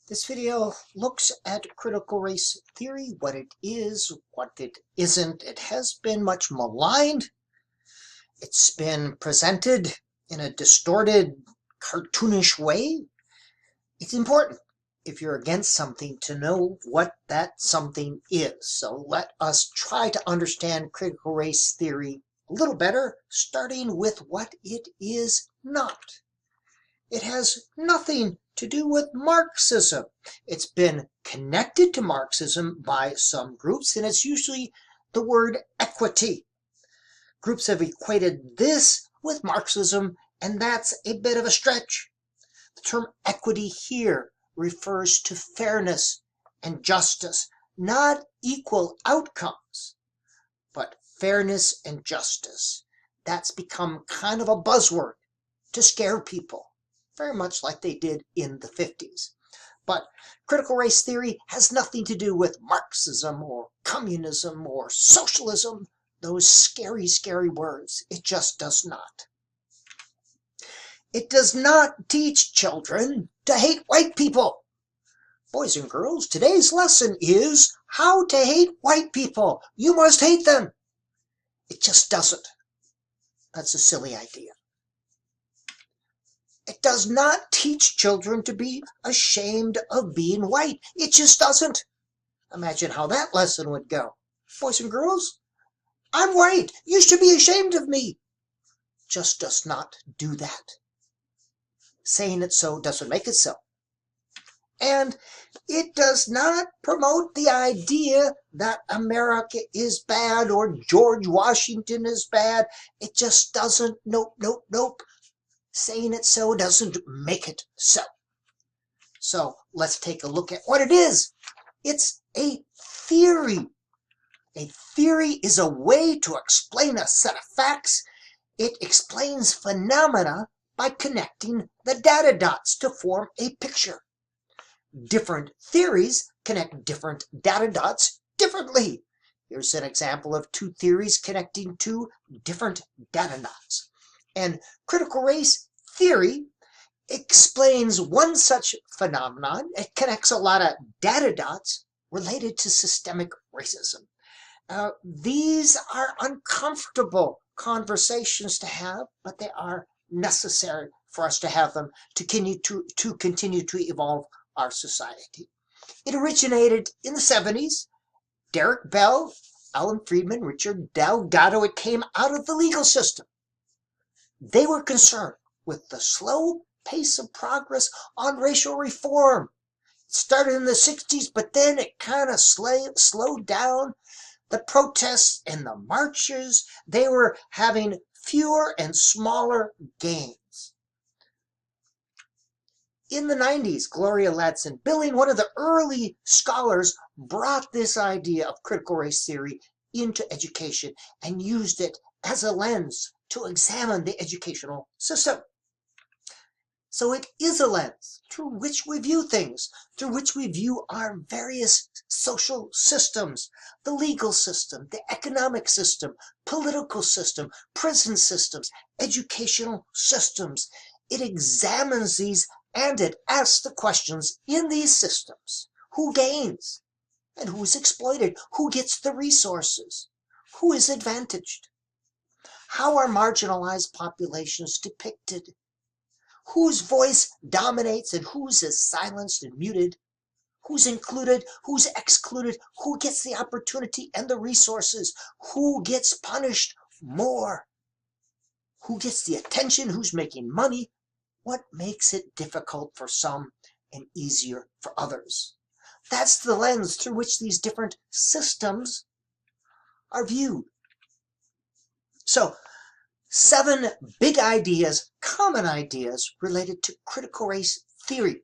This video looks at critical race theory, what it is, what it isn't. It has been much maligned. It's been presented in a distorted, cartoonish way. It's important, if you're against something, to know what that something is. So let us try to understand critical race theory a little better, starting with what it is not. It has nothing to do with Marxism. It's been connected to Marxism by some groups, and it's usually the word equity. Groups have equated this with Marxism, and that's a bit of a stretch. The term equity here refers to fairness and justice, not equal outcomes, but fairness and justice. That's become kind of a buzzword to scare people, very much like they did in the 50s. But critical race theory has nothing to do with Marxism or communism or socialism, those scary, scary words. It just does not. It does not teach children to hate white people. Boys and girls, today's lesson is how to hate white people. You must hate them. It just doesn't. That's a silly idea. It does not teach children to be ashamed of being white. It just doesn't. Imagine how that lesson would go. Boys and girls, I'm white. You should be ashamed of me. Just does not do that. Saying it so doesn't make it so. And it does not promote the idea that America is bad or George Washington is bad. It just doesn't. Nope, nope, nope. Saying it so doesn't make it so. So let's take a look at what it is. It's a theory. A theory is a way to explain a set of facts. It explains phenomena by connecting the data dots to form a picture. Different theories connect different data dots differently. Here's an example of two theories connecting two different data dots. And critical race theory explains one such phenomenon. It connects a lot of data dots related to systemic racism. These are uncomfortable conversations to have, but they are necessary for us to have them to continue to evolve our society. It originated in the 70s. Derek Bell, Alan Friedman, Richard Delgado. It came out of the legal system. They were concerned with the slow pace of progress on racial reform. It started in the 60s, but then it kind of slowed down. The protests and the marches, they were having fewer and smaller gains. In the 90s, Gloria Ladson-Billing, one of the early scholars, brought this idea of critical race theory into education and used it as a lens to examine the educational system. So it is a lens through which we view things, through which we view our various social systems, the legal system, the economic system, political system, prison systems, educational systems. It examines these and it asks the questions in these systems. Who gains and who's exploited? Who gets the resources? Who is advantaged? How are marginalized populations depicted? Whose voice dominates and whose is silenced and muted? Who's included? Who's excluded? Who gets the opportunity and the resources? Who gets punished more? Who gets the attention? Who's making money? What makes it difficult for some and easier for others? That's the lens through which these different systems are viewed. So, 7 big ideas, common ideas, related to critical race theory.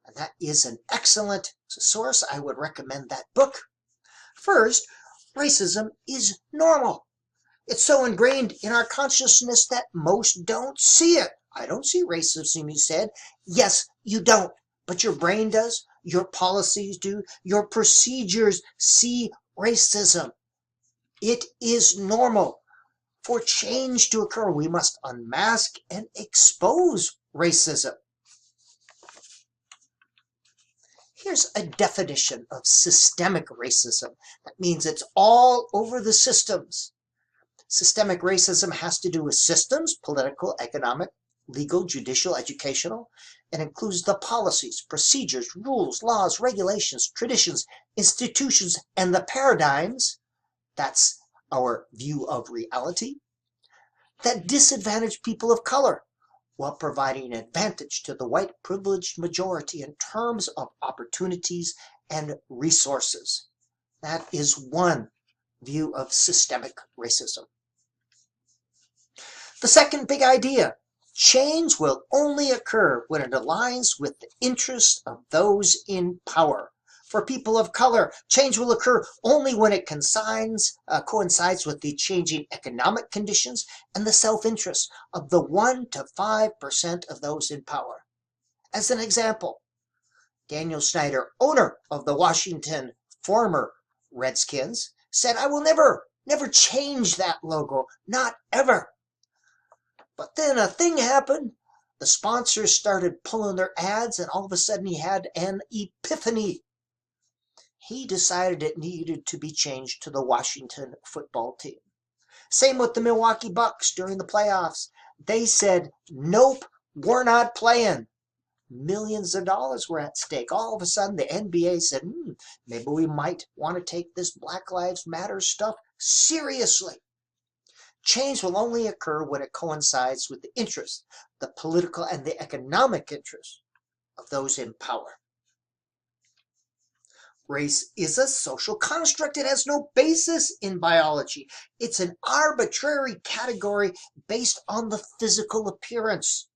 And that is an excellent source. I would recommend that book. First, racism is normal. It's so ingrained in our consciousness that most don't see it. I don't see racism, you said. Yes, you don't, but your brain does, your policies do, your procedures see racism. It is normal. For change to occur, we must unmask and expose racism. Here's a definition of systemic racism. That means it's all over the systems. Systemic racism has to do with systems, political, economic, legal, judicial, educational, and includes the policies, procedures, rules, laws, regulations, traditions, institutions, and the paradigms, that's our view of reality, that disadvantage people of color while providing an advantage to the white privileged majority in terms of opportunities and resources. That is one view of systemic racism. The second big idea, change will only occur when it aligns with the interests of those in power. For people of color, change will occur only when it coincides with the changing economic conditions and the self-interest of the 1 to 5% of those in power. As an example, Daniel Snyder, owner of the Washington former Redskins, said, "I will never change that logo, not ever." But then a thing happened. The sponsors started pulling their ads, and all of a sudden he had an epiphany. He decided it needed to be changed to the Washington football team. Same with the Milwaukee Bucks during the playoffs. They said, "Nope, we're not playing." Millions of dollars were at stake. All of a sudden, the NBA said, maybe we might want to take this Black Lives Matter stuff seriously. Change will only occur when it coincides with the interests, the political and the economic interests of those in power. Race is a social construct. It has no basis in biology. It's an arbitrary category based on the physical appearance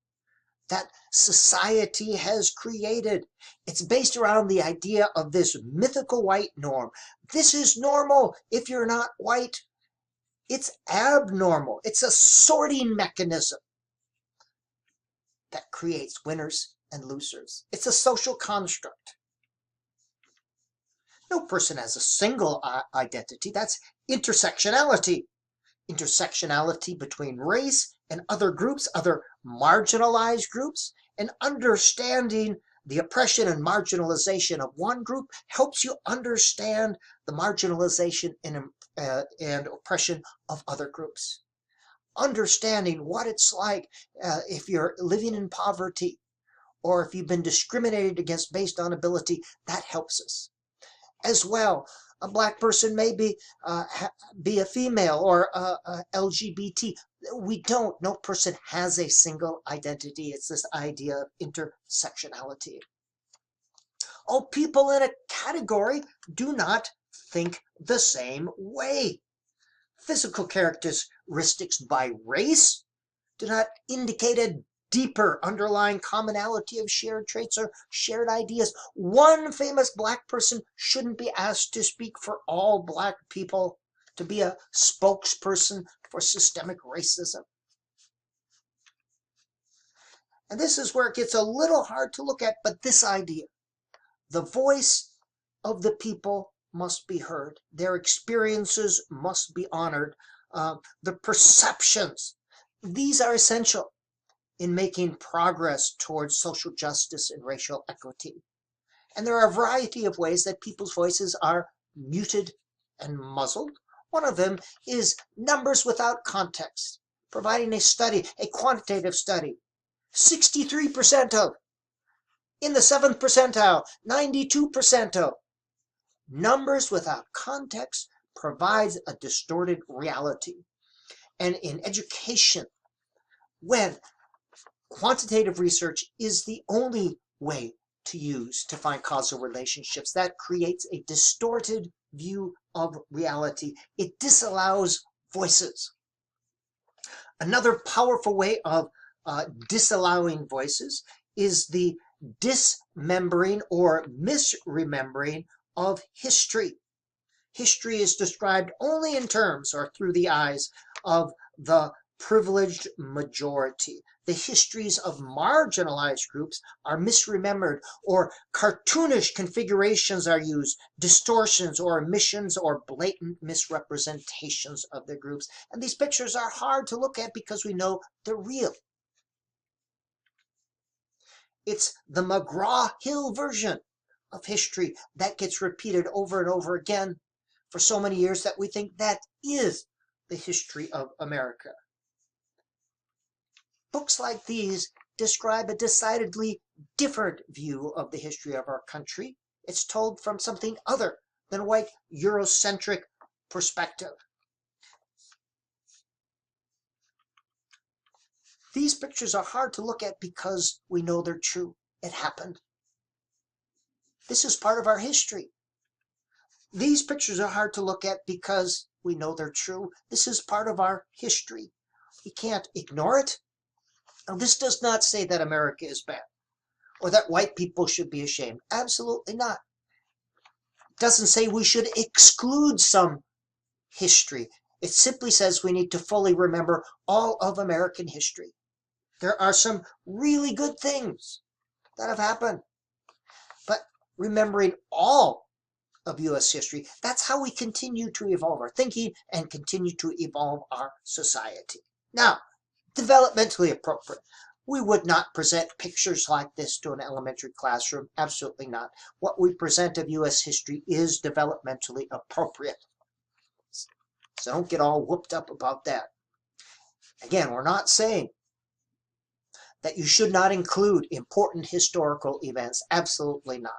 that society has created. It's based around the idea of this mythical white norm. This is normal. If you're not white, it's abnormal. It's a sorting mechanism that creates winners and losers. It's a social construct. No person has a single identity. That's intersectionality. Intersectionality between race and other groups, other marginalized groups, and understanding the oppression and marginalization of one group helps you understand the marginalization and oppression of other groups. Understanding what it's like if you're living in poverty or if you've been discriminated against based on ability, that helps us. As well, a black person may be a female or LGBT. No person has a single identity. It's this idea of intersectionality. All people in a category do not think the same way. Physical characteristics by race do not indicate a deeper underlying commonality of shared traits or shared ideas. One famous black person shouldn't be asked to speak for all black people, to be a spokesperson for systemic racism. And this is where it gets a little hard to look at, but this idea, the voice of the people must be heard. Their experiences must be honored. The perceptions, these are essential in making progress towards social justice and racial equity. And there are a variety of ways that people's voices are muted and muzzled. One of them is numbers without context, providing a study, a quantitative study. 63% of, in the 7th percentile, 92% of. Numbers without context provides a distorted reality. And in education, when quantitative research is the only way to use to find causal relationships, that creates a distorted view of reality. It disallows voices. Another powerful way of disallowing voices is the dismembering or misremembering of history. History is described only in terms or through the eyes of the privileged majority. The histories of marginalized groups are misremembered, or cartoonish configurations are used, distortions or omissions or blatant misrepresentations of the groups. And these pictures are hard to look at because we know they're real. It's the McGraw-Hill version of history that gets repeated over and over again for so many years that we think that is the history of America. Books like these describe a decidedly different view of the history of our country. It's told from something other than a white Eurocentric perspective. These pictures are hard to look at because we know they're true. It happened. This is part of our history. These pictures are hard to look at because we know they're true. This is part of our history. We can't ignore it. Now, this does not say that America is bad or that white people should be ashamed. Absolutely not. It doesn't say we should exclude some history. It simply says we need to fully remember all of American history. There are some really good things that have happened. But remembering all of U.S. history, that's how we continue to evolve our thinking and continue to evolve our society. Now, developmentally appropriate. We would not present pictures like this to an elementary classroom. Absolutely not. What we present of U.S. history is developmentally appropriate. So don't get all whooped up about that. Again, we're not saying that you should not include important historical events. Absolutely not.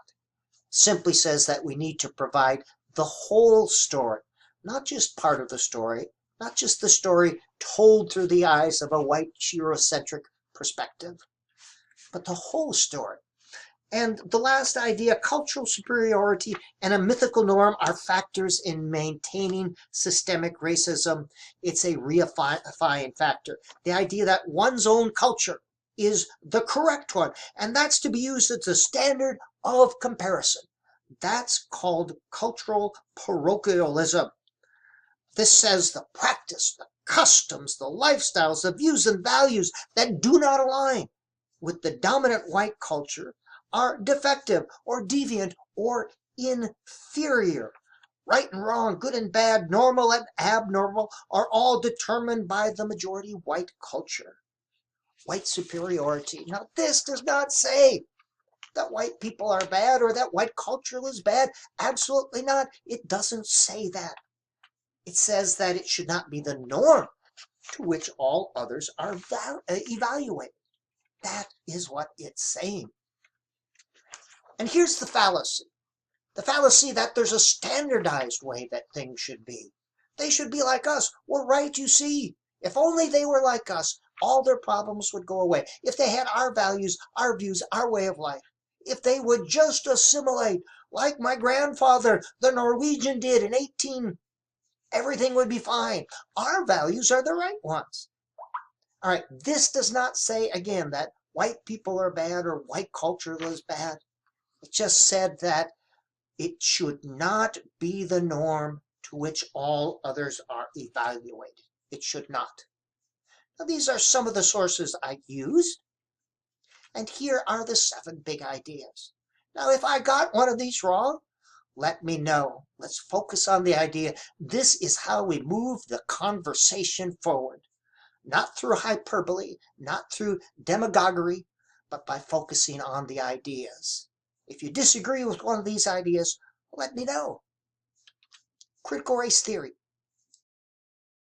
Simply says that we need to provide the whole story, not just part of the story, not just the story told through the eyes of a white Eurocentric perspective, but the whole story. And the last idea, cultural superiority and a mythical norm are factors in maintaining systemic racism. It's a reifying factor. The idea that one's own culture is the correct one, and that's to be used as a standard of comparison. That's called cultural parochialism. This says the practice, the customs, the lifestyles, the views and values that do not align with the dominant white culture are defective or deviant or inferior. Right and wrong, good and bad, normal and abnormal are all determined by the majority white culture. White superiority. Now, this does not say that white people are bad or that white culture is bad. Absolutely not. It doesn't say that. It says that it should not be the norm to which all others are evaluated. That is what it's saying. And here's the fallacy. The fallacy that there's a standardized way that things should be. They should be like us. We're right, you see. If only they were like us, all their problems would go away. If they had our values, our views, our way of life. If they would just assimilate like my grandfather, the Norwegian, did in 18, everything would be fine. Our values are the right ones. All right, this does not say, again, that white people are bad or white culture is bad. It just said that it should not be the norm to which all others are evaluated. It should not. Now, these are some of the sources I used. And here are the 7 big ideas. Now, if I got one of these wrong, let me know. Let's focus on the idea. This is how we move the conversation forward. Not through hyperbole, not through demagoguery, but by focusing on the ideas. If you disagree with one of these ideas, let me know. Critical race theory.